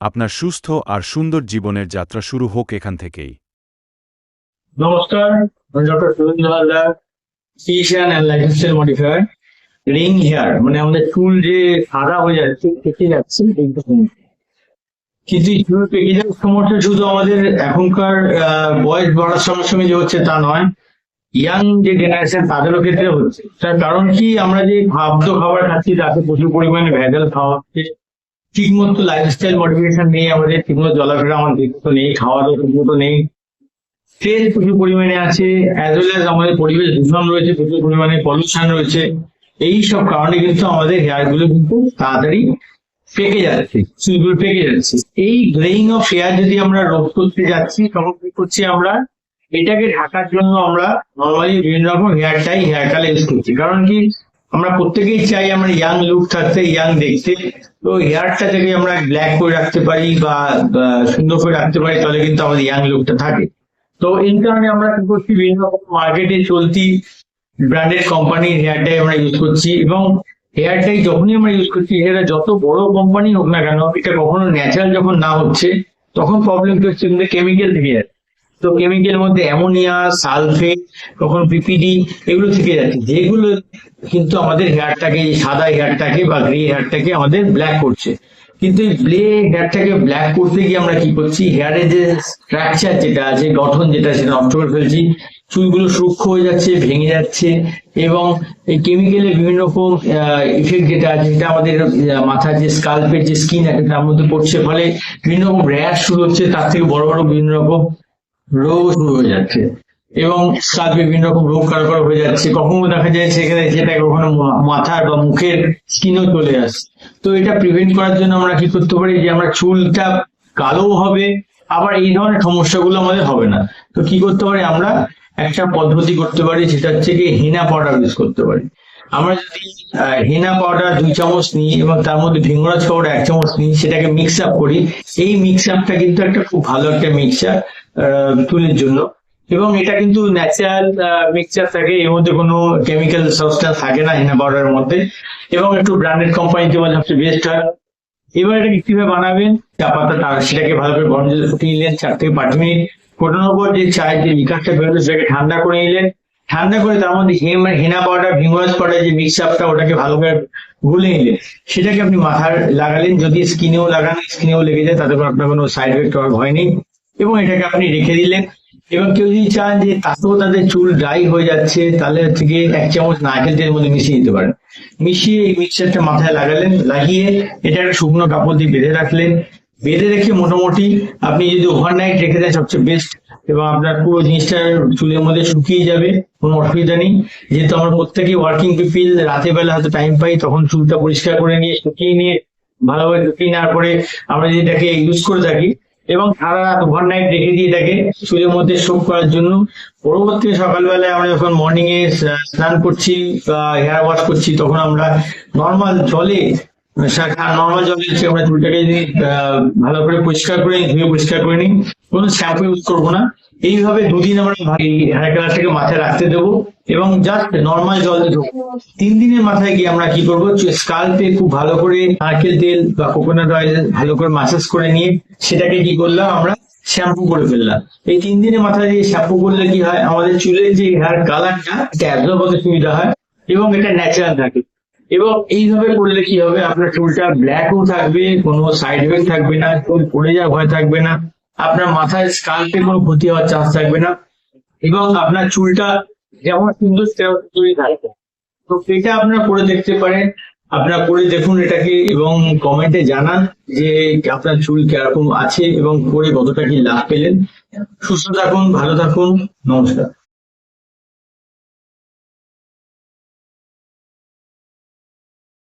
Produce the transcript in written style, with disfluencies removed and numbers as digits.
আপনার সুস্থ আর সুন্দর জীবনের যাত্রা শুরু হোক এখান থেকেই। নমস্কার, আমি doctor Surendra Haldar, physician and lifestyle modifier. Ring hair মানে আমাদের চুল যে সাদা হয়ে যাচ্ছে, পেকে যাচ্ছে, কিন্তু এই চুল পেকে যাওয়ার সমস্যা শুধু আমাদের এখনকার বয়স বাড়ার সঙ্গে সঙ্গে যে হচ্ছে তা নয়, ইয়াং যে জেনারেশন তাদেরও ক্ষেত্রে হচ্ছে। তার কারণ কি, আমরা যে খাদ্য খাবার খাচ্ছি তাতে প্রচুর পরিমাণে ভেজাল খাওয়া হচ্ছে, ঠিক মতো লাইফস্টাইল মডিফিকেশন নেই, আমাদের ঠিকমতো চলাফেরা আমাদের ঠিকমতো নেই, খাওয়া দাওয়া ঠিকমতো নেই, স্ট্রেস প্রচুর পরিমাণে আছে, অ্যাজ ওয়েল অ্যাজ আমাদের পরিবেশ দূষণ রয়েছে, প্রচুর পরিমাণে পলিউশন রয়েছে। এই সব কারণে কিন্তু আমাদের হেয়ার গুলো কিন্তু তাড়াতাড়ি পেকে যাচ্ছে, চুলগুলো পেকে যাচ্ছে। এই গ্রেইং অফ হেয়ার যদি আমরা রোধ করতে যাচ্ছি, তখন কি করছি আমরা, এটাকে ঢাকার জন্য আমরা নর্মালি বিভিন্ন রকম হেয়ার কালার ইউজ করছি। কারণ কি, আমরা প্রত্যেকেই চাই আমরা ইয়াং লুক থাকতে, ইয়াং দেখতে। তো হেয়ারটা থেকে আমরা ব্ল্যাক করে রাখতে পারি বা সুন্দর করে রাখতে পারি, তাহলে কিন্তু আমাদের ইয়াং লুকটা থাকে। তো এই কারণে আমরা কি করছি, বিভিন্ন রকম মার্কেটে চলতি ব্র্যান্ডেড কোম্পানির হেয়ার ডাই আমরা ইউজ করছি। এবং হেয়ার ডাই যখনই আমরা ইউজ করছি, এটা যত বড় কোম্পানি হোক না কেন, এটা কখনো ন্যাচারাল যখন না হচ্ছে, তখন প্রবলেম কি হচ্ছে, কেমিক্যাল থেকে যাচ্ছে। তো কেমিক্যাল মধ্যে অ্যামোনিয়া, সালফেট, কখনো পিপিডি, এগুলো থেকে যাচ্ছে, যেগুলো কিন্তু আমাদের হেয়ারটাকে, সাদা হেয়ারটাকে বা গ্রে হেয়ারটাকে আমাদের ব্ল্যাক করছে। কিন্তু এই হেয়ারটাকে ব্ল্যাক করতে গিয়ে আমরা কি করছি, হেয়ারের যে স্ট্রাকচার যেটা আছে, গঠন যেটা, সেটা নষ্ট করে ফেলছি। চুলগুলো সূক্ষ্ম হয়ে যাচ্ছে, ভেঙে যাচ্ছে, এবং এই কেমিক্যালের বিভিন্ন রকম ইফেক্ট যেটা আছে, সেটা আমাদের মাথার যে স্কাল্পের যে স্কিন আছে তার মধ্যে পড়ছে। ফলে বিভিন্ন রকম র্যাশ শুরু হচ্ছে, তার থেকে বড় বড় বিভিন্ন রকম রোগ শুরু হয়ে যাচ্ছে, এবং স্কাল্পে বিভিন্ন রকম রোগ কারো হয়ে যাচ্ছে। কখনো দেখা যায় সেখানে যেটা কখনো মাথার বা মুখের স্কিনও চলে আসছে। তো এটা প্রিভেন্ট করার জন্য আমরা কি করতে পারি, যে আমরা চুলটা কালো হবে, আবার এই ধরনের সমস্যাগুলো আমাদের হবে না। তো কি করতে পারি, আমরা একটা পদ্ধতি করতে পারি, সেটা হচ্ছে কি হেনা পাউডার ইউজ করতে পারি। আমরা যদি হেনা পাউডার 2 চামচ নিই এবং তার মধ্যে ভিঙ্গরাজ পাউডার 1 চামচ নিই, সেটাকে মিক্স আপ করি। এই মিক্স আপটা কিন্তু একটা খুব ভালো একটা মিক্সচার চুলের জন্য, এবং এটা কিন্তু ন্যাচারাল মিক্সচার থাকে, এর মধ্যে কোনো কেমিক্যাল সাবস্টেন্স থাকে না হেনা পাউডারের মধ্যে, এবং একটু ব্র্যান্ডেড কোম্পানিতে বলে সবচেয়ে বেস্ট হয়। এবার এটাকে কিভাবে বানাবেন, চা পাতা সেটাকে ভালো করে গরম জলে ফুটিয়ে নিলেন 4 থেকে 5 মিনিট। ফোটানোর পর যে চায়ের যে লিকারটা বেরোলো, সেটাকে ঠান্ডা করে নিলেন। ঠান্ডা করে তার মধ্যে হেনা পাউডার, ভিঙ্গরাজ পাউডার যে মিক্স আপটা, ওটাকে ভালো করে গুলে নিলেন। সেটাকে আপনি মাথায় লাগালেন, যদি স্কিনেও লাগান, স্কিনেও লেগে যায়, তাতে করে আপনার কোনো সাইড এফেক্ট হওয়ার ভয় নেই। এবং এটাকে আপনি রেখে দিলেন। এবং কেউ যদি চান যে তাতেও তাদের চুল ড্রাই হয়ে যাচ্ছে, তাহলে হচ্ছে গিয়ে 1 চামচ নারকেল তেলের মধ্যে মিশিয়ে দিতে পারেন। মিশিয়ে এই মিক্সচারটা মাথায় লাগালেন, লাগিয়ে এটা একটা শুকনো কাপড় দিয়ে বেঁধে রাখলেন। বেঁধে রেখে মোটামুটি আপনি যদি ওভারনাইট রেখে দেন, সবচেয়ে বেস্ট, এবং আপনার পুরো জিনিসটা চুলের মধ্যে শুকিয়ে যাবে, কোনো অসুবিধা নেই। যেহেতু আমরা প্রত্যেকেই ওয়ার্কিং পিপিল, রাতে বেলা হয়তো টাইম পাই, তখন চুলটা পরিষ্কার করে নিয়ে, শুকিয়ে নিয়ে, ভালোভাবে শুকিয়ে নেওয়ার পরে আমরা যদি এটাকে ইউজ করে থাকি, এবং সারা রাত ওভারনাইট রেখে দিয়ে এটাকে চুলের মধ্যে সোক করার জন্য, পরবর্তী সকালবেলায় আমরা যখন মর্নিং এ স্নান করছি বা হেয়ার ওয়াশ করছি, তখন আমরা নর্মাল জলে আমরা চুলটাকে যদি ভালো করে পরিষ্কার করে নিই, ধুয়ে পরিষ্কার করে নিই, কোনো শ্যাম্পু ইউজ করবো না। এইভাবে 2 দিন আমরা হেয়ার কালারটাকে মাথায় রাখতে দেবো, এবং জাস্ট নর্মাল জল দিয়ে ধোবো। 3 দিনের মাথায় গিয়ে আমরা কি করবো, স্কাল্পে খুব ভালো করে নারকেল তেল বা কোকোনাট অয়েল ভালো করে মাসাজ করে নিয়ে, সেটাকে কি করলাম, আমরা শ্যাম্পু করে ফেললাম। এই 3 দিনের মাথায় দিয়ে শ্যাম্পু করলে কি হয়, আমাদের চুলের যে হেয়ার কালারটা, এটা অ্যাবজর্ব হতে সুবিধা হয়, এবং এটা ন্যাচারাল থাকে। এবং এইভাবে করলে কি হবে, আপনার চুলটা ব্ল্যাকও থাকবে, কোনো সাইড এফেক্ট থাকবে না, চুল পড়ে যাওয়ার ভয় থাকবে না, আপনার মাথায় স্কাল্পে কোনো ক্ষতি হওয়ার চান্স থাকবে না, এবং আপনার চুলটা যেমন সুন্দর তেমন সুন্দরই থাকবে। তো এটা আপনারা করে দেখতে পারেন। আপনারা করে দেখুন এটাকে, এবং কমেন্টে জানান যে আপনার চুল কিরকম আছে এবং করে কতটা কি লাভ পেলেন। সুস্থ থাকুন, ভালো থাকুন, নমস্কার।